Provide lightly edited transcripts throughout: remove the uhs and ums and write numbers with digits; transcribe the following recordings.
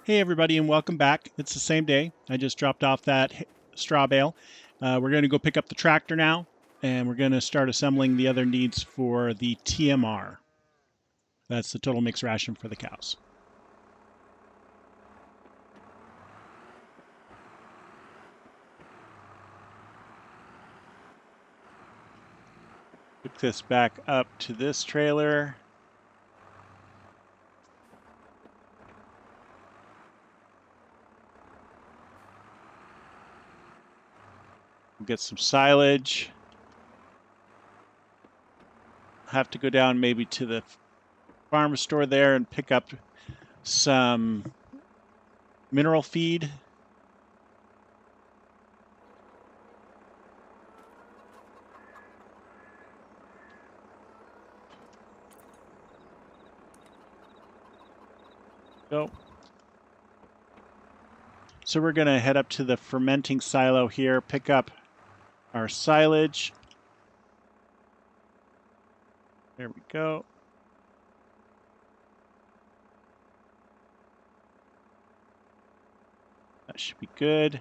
Hey everybody and welcome back. It's the same day. I just dropped off that straw bale. We're going to go pick up the tractor now and we're going to start assembling the other needs for the TMR. That's the total mixed ration for the cows. Hook this back up to this trailer. We'll get some silage. Have to go down maybe to the farm store there and pick up some mineral feed. Go. So we're going to head up to the fermenting silo here, pick up our silage. There we go. That should be good.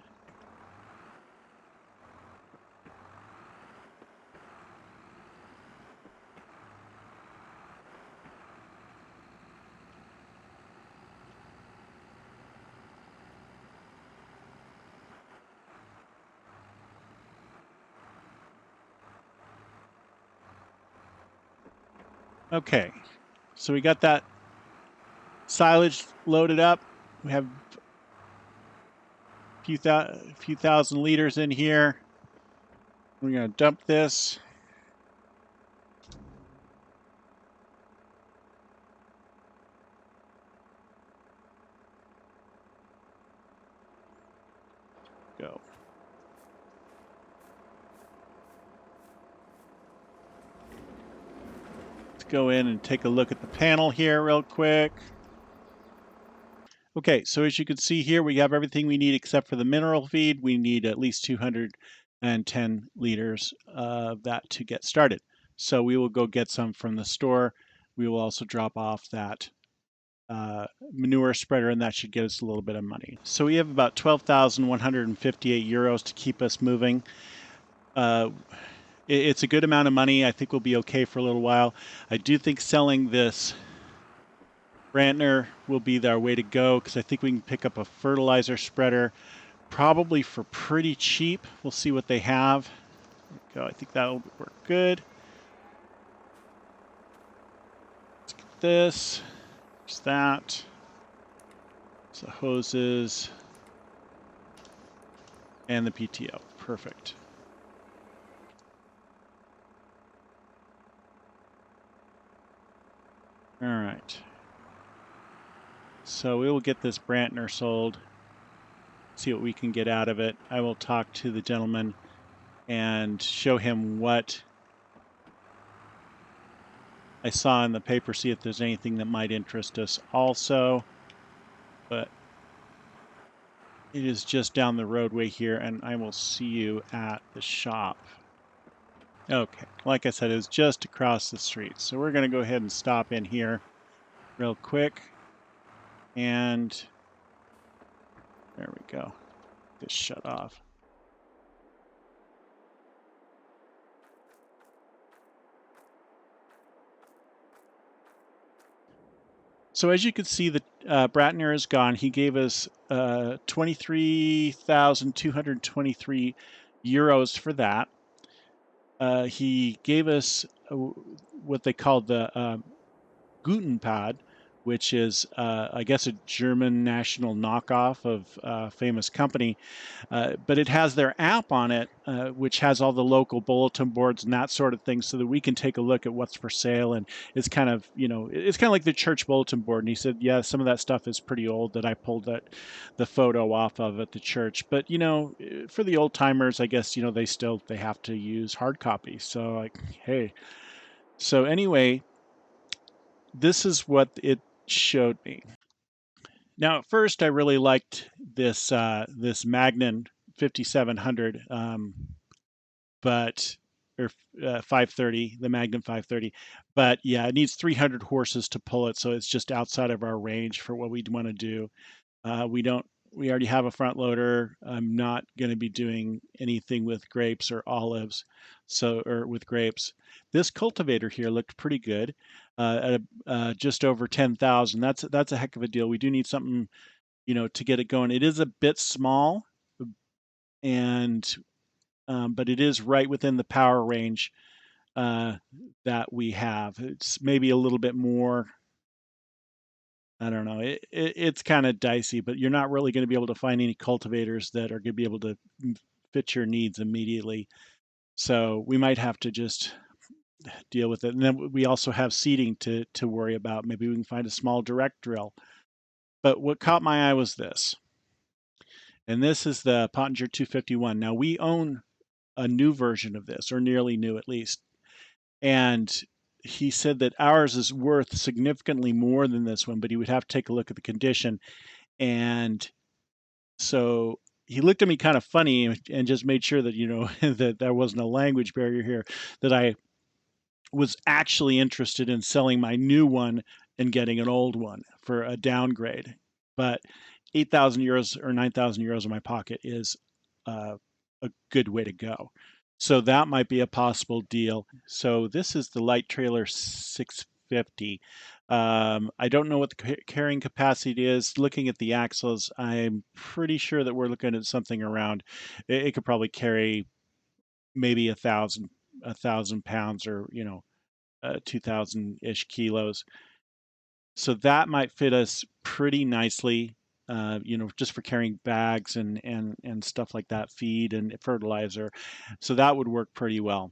Okay, so we got that silage loaded up. We have a few thousand liters in here. We're going to dump this. Go. Let's go in and take a look at the panel here real quick. Okay, so as you can see here, we have everything we need except for the mineral feed. We need at least 210 liters of that to get started. So we will go get some from the store. We will also drop off that manure spreader, and that should get us a little bit of money. So we have about 12,158 euros to keep us moving. It's a good amount of money. I think we'll be okay for a little while. I do think selling this Brantner will be our way to go because I think we can pick up a fertilizer spreader probably for pretty cheap. We'll see what they have. There we go. I think that'll work good. Let's get this. There's that. So hoses and the PTO. Perfect. All right. So we will get this Brantner sold, see what we can get out of it. I will talk to the gentleman and show him what I saw in the paper, see if there's anything that might interest us also. But it is just down the roadway here, and I will see you at the shop. Okay, like I said, it's just across the street. So we're going to go ahead and stop in here real quick. And there we go. This shut off. So as you can see, the Brantner is gone. He gave us 23,223 euros for that. He gave us what they called the Gutenpad, which is, I guess, a German national knockoff of a famous company. But it has their app on it, which has all the local bulletin boards and that sort of thing, so that we can take a look at what's for sale. And it's kind of, it's kind of like the church bulletin board. And he said, yeah, some of that stuff is pretty old that I pulled the photo off of at the church. But, for the old timers, I guess, they have to use hard copy. So like, hey. So anyway, this is what it showed me. Now, at first, I really liked this Magnan 5700, but or 530, the Magnum 530. But yeah, it needs 300 horses to pull it, so it's just outside of our range for what we'd want to do. We already have a front loader. I'm not going to be doing anything with grapes or olives, or with grapes. This cultivator here looked pretty good, just over 10,000. That's a heck of a deal. We do need something, to get it going. It is a bit small, and but it is right within the power range that we have. It's maybe a little bit more. I don't know. It's kind of dicey, but you're not really going to be able to find any cultivators that are going to be able to fit your needs immediately. So we might have to just deal with it. And then we also have seeding to worry about. Maybe we can find a small direct drill. But what caught my eye was this. And this is the Pottinger 251. Now we own a new version of this, or nearly new at least. And he said that ours is worth significantly more than this one, but he would have to take a look at the condition. And so he looked at me kind of funny and just made sure that, that there wasn't a language barrier here, that I was actually interested in selling my new one and getting an old one for a downgrade. But 8,000 euros or 9,000 euros in my pocket is a good way to go. So that might be a possible deal. So this is the light trailer 650. I don't know what the carrying capacity is. Looking at the axles, I'm pretty sure that we're looking at something around. It could probably carry maybe 1,000 pounds, or 2,000-ish kilos. So that might fit us pretty nicely. Just for carrying bags and stuff like that, feed and fertilizer. So that would work pretty well.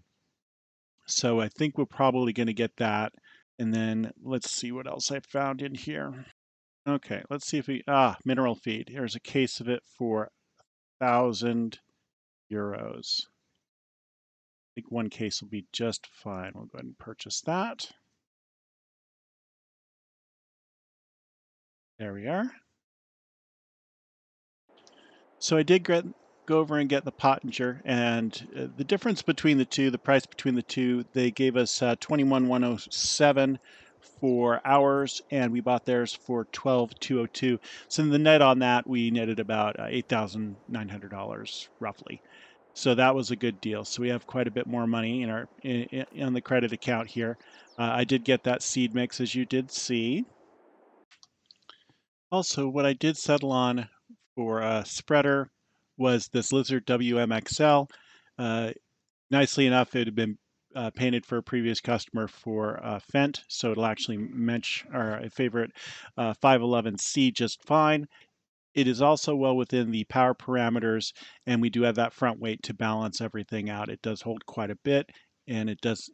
So I think we're probably going to get that. And then let's see what else I found in here. Okay, let's see if mineral feed. Here's a case of it for 1,000 euros. I think one case will be just fine. We'll go ahead and purchase that. There we are. So I did go over and get the Pottinger, and the difference between the two, the price between the two, they gave us 21,107 for ours, and we bought theirs for 12,202. So in the net on that, we netted about $8,900 roughly. So that was a good deal. So we have quite a bit more money in the credit account here. I did get that seed mix, as you did see. Also, what I did settle on for a spreader was this Lizard WMXL. Nicely enough, it had been painted for a previous customer for Fendt, so it'll actually match our favorite 511C just fine. It is also well within the power parameters, and we do have that front weight to balance everything out. It does hold quite a bit, and it does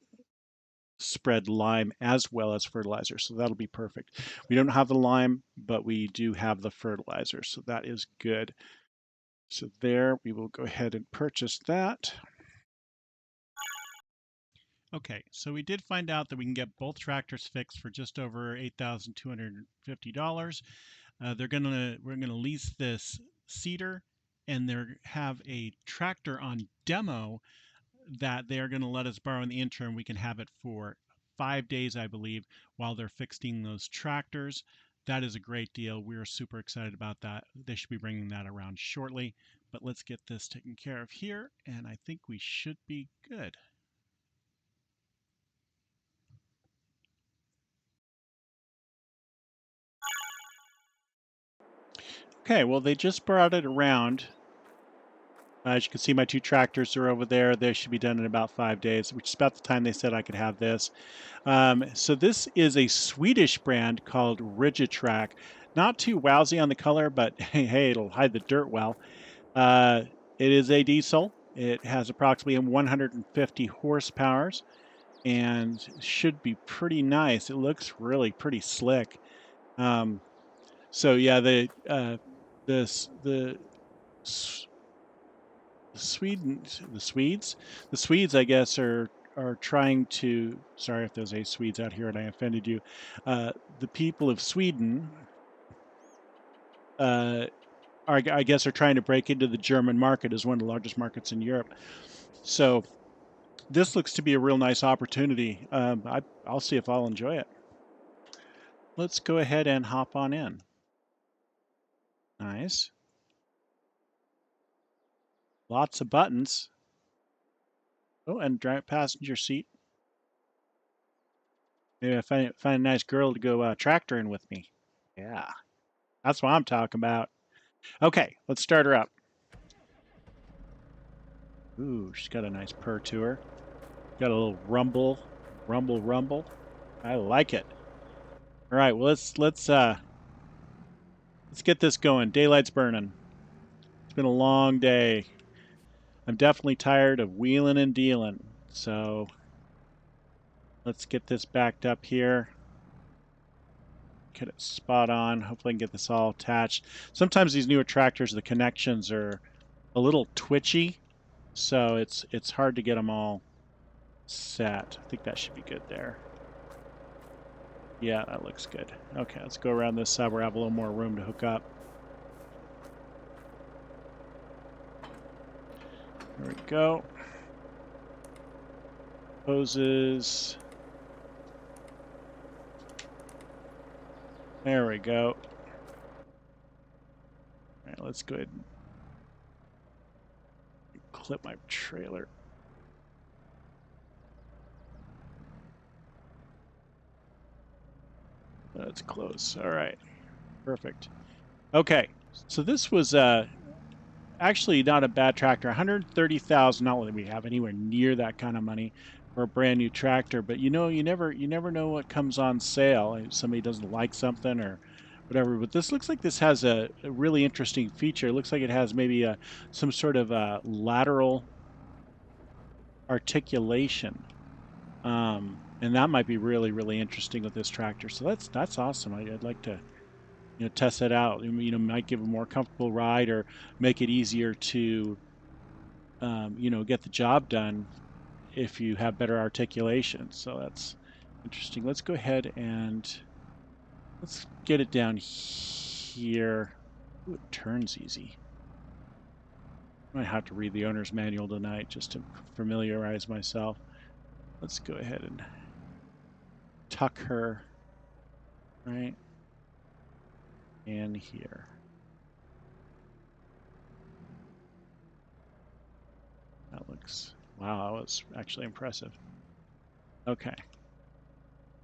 spread lime as well as fertilizer, so that'll be perfect. We don't have the lime, but we do have the fertilizer, so that is good. So there, we will go ahead and purchase that. Okay, so we did find out that we can get both tractors fixed for just over $8,250. We're gonna lease this seeder, and they have a tractor on demo that they're going to let us borrow in the interim. We can have it for 5 days, I believe, while they're fixing those tractors. That is a great deal. We're super excited about that. They should be bringing that around shortly. But let's get this taken care of here, and I think we should be good. Okay, well, they just brought it around. As you can see, my two tractors are over there. They should be done in about 5 days, which is about the time they said I could have this. So this is a Swedish brand called Rigitrack. Not too wowsy on the color, but hey, it'll hide the dirt well. It is a diesel. It has approximately 150 horsepower and should be pretty nice. It looks really pretty slick. So yeah, the Swedes, I guess, are trying to. Sorry if there's a Swedes out here and I offended you. The people of Sweden, I guess, are trying to break into the German market as one of the largest markets in Europe. So this looks to be a real nice opportunity. I'll see if I'll enjoy it. Let's go ahead and hop on in. nice. Lots of buttons. Oh, and drive passenger seat. Maybe I find a nice girl to go tractoring with me. Yeah, that's what I'm talking about. Okay, let's start her up. Ooh, she's got a nice purr to her. Got a little rumble, rumble, rumble. I like it. All right, well let's get this going. Daylight's burning. It's been a long day. I'm definitely tired of wheeling and dealing. So let's get this backed up here. Get it spot on. Hopefully I can get this all attached. Sometimes these newer tractors, the connections are a little twitchy, so it's hard to get them all set. I think that should be good there. Yeah, that looks good. Okay, let's go around this side where I have a little more room to hook up. There we go. Hoses. There we go. All right, let's go ahead and clip my trailer. That's close. All right. Perfect. Okay. So this was actually not a bad tractor. 130,000. Not that we have anywhere near that kind of money for a brand new tractor, but you never know what comes on sale. If somebody doesn't like something or whatever. But this looks like this has a really interesting feature. It looks like it has maybe some sort of lateral articulation. And that might be really, really interesting with this tractor. So that's awesome. I'd like to, test that out. Might give a more comfortable ride or make it easier to, get the job done if you have better articulation. So that's interesting. Let's go ahead and let's get it down here. Ooh, it turns easy. I might have to read the owner's manual tonight just to familiarize myself. Let's go ahead and tuck her right in here. That looks, wow, that was actually impressive. Okay.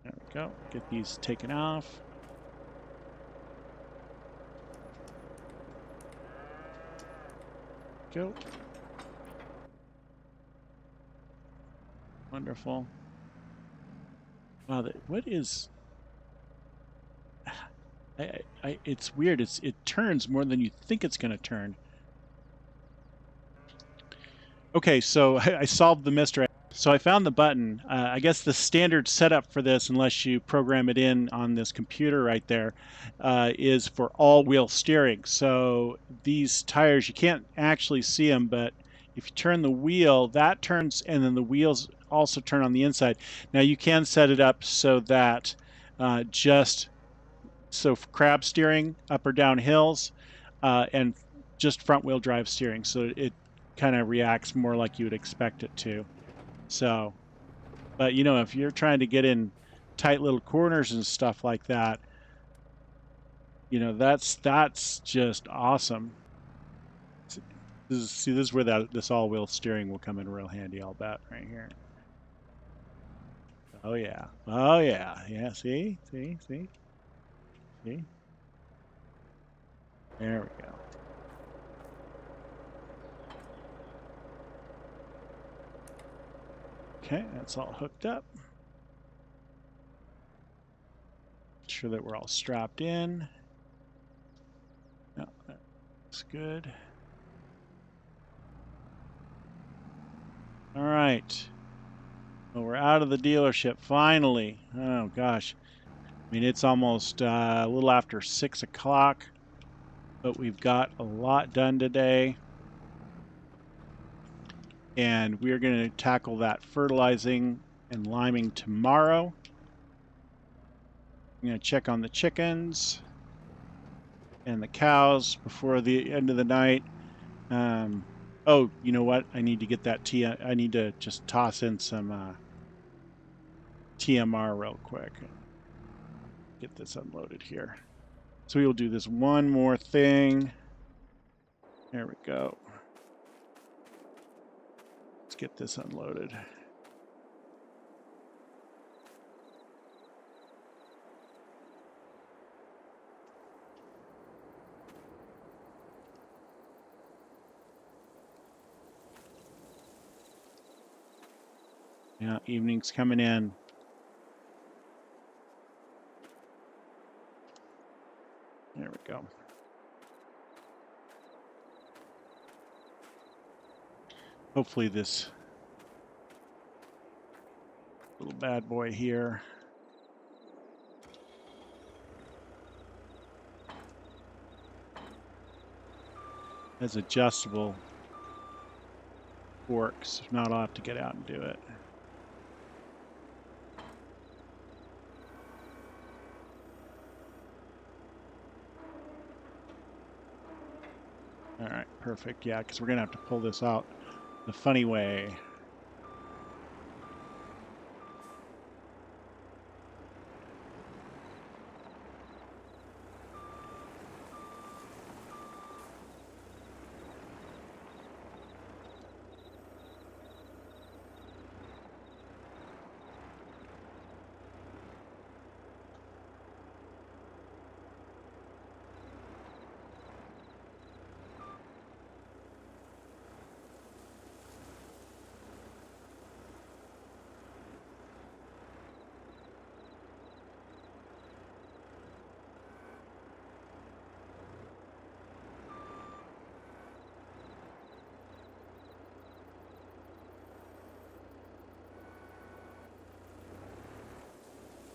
There we go. Get these taken off. Go. Wonderful. Wow, what is... it's weird. It turns more than you think it's going to turn. Okay, so I solved the mystery. So I found the button. I guess the standard setup for this, unless you program it in on this computer right there, is for all-wheel steering. So these tires, you can't actually see them, but if you turn the wheel, that turns, and then the wheels also turn on the inside. Now you can set it up so that so crab steering up or down hills, and just front-wheel drive steering. So it kind of reacts more like you would expect it to. So, but if you're trying to get in tight little corners and stuff like that, that's just awesome. This is where this all-wheel steering will come in real handy. I'll bet right here. Oh yeah, oh yeah, yeah. See. There we go. Okay, that's all hooked up. Make sure that we're all strapped in. No, that's good. All right. Well, we're out of the dealership finally. Oh gosh. I mean, it's almost a little after 6 o'clock, but we've got a lot done today. And we're going to tackle that fertilizing and liming tomorrow. I'm going to check on the chickens and the cows before the end of the night. Oh, you know what? I need to get that I need to just toss in some TMR real quick. Get this unloaded here. So we will do this one more thing. There we go. Let's get this unloaded. Yeah, evening's coming in. There we go. Hopefully this little bad boy here has adjustable forks. If not, I'll have to get out and do it. All right, perfect. Yeah, because we're going to have to pull this out the funny way.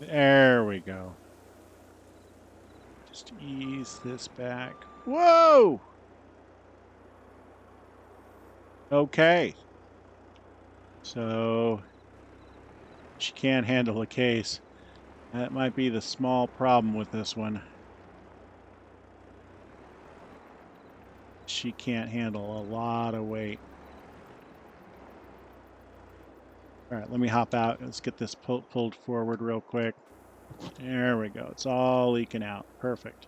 There we go. Just ease this back. Whoa! Okay. So she can't handle a case. That might be the small problem with this one. She can't handle a lot of weight. All right, let me hop out. Let's get this pulled forward real quick. There we go. It's all leaking out. Perfect.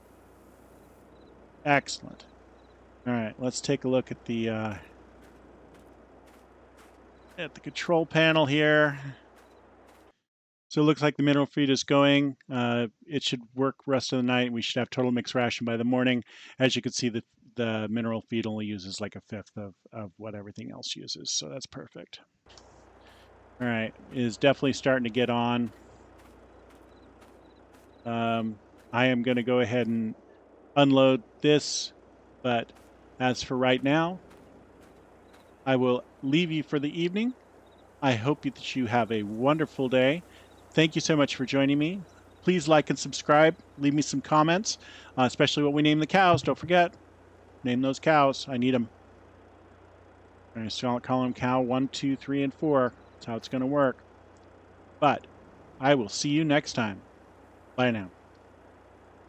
Excellent. All right, let's take a look at the control panel here. So it looks like the mineral feed is going. It should work rest of the night. We should have total mixed ration by the morning. As you can see, the mineral feed only uses like a fifth of what everything else uses. So that's perfect. All right, it is definitely starting to get on. I am going to go ahead and unload this, but as for right now, I will leave you for the evening. I hope that you have a wonderful day. Thank you so much for joining me. Please like and subscribe. Leave me some comments, especially what we name the cows. Don't forget, name those cows. I need them. I'm going to call them cow 1, 2, 3, and 4. That's how it's going to work. But I will see you next time. Bye now.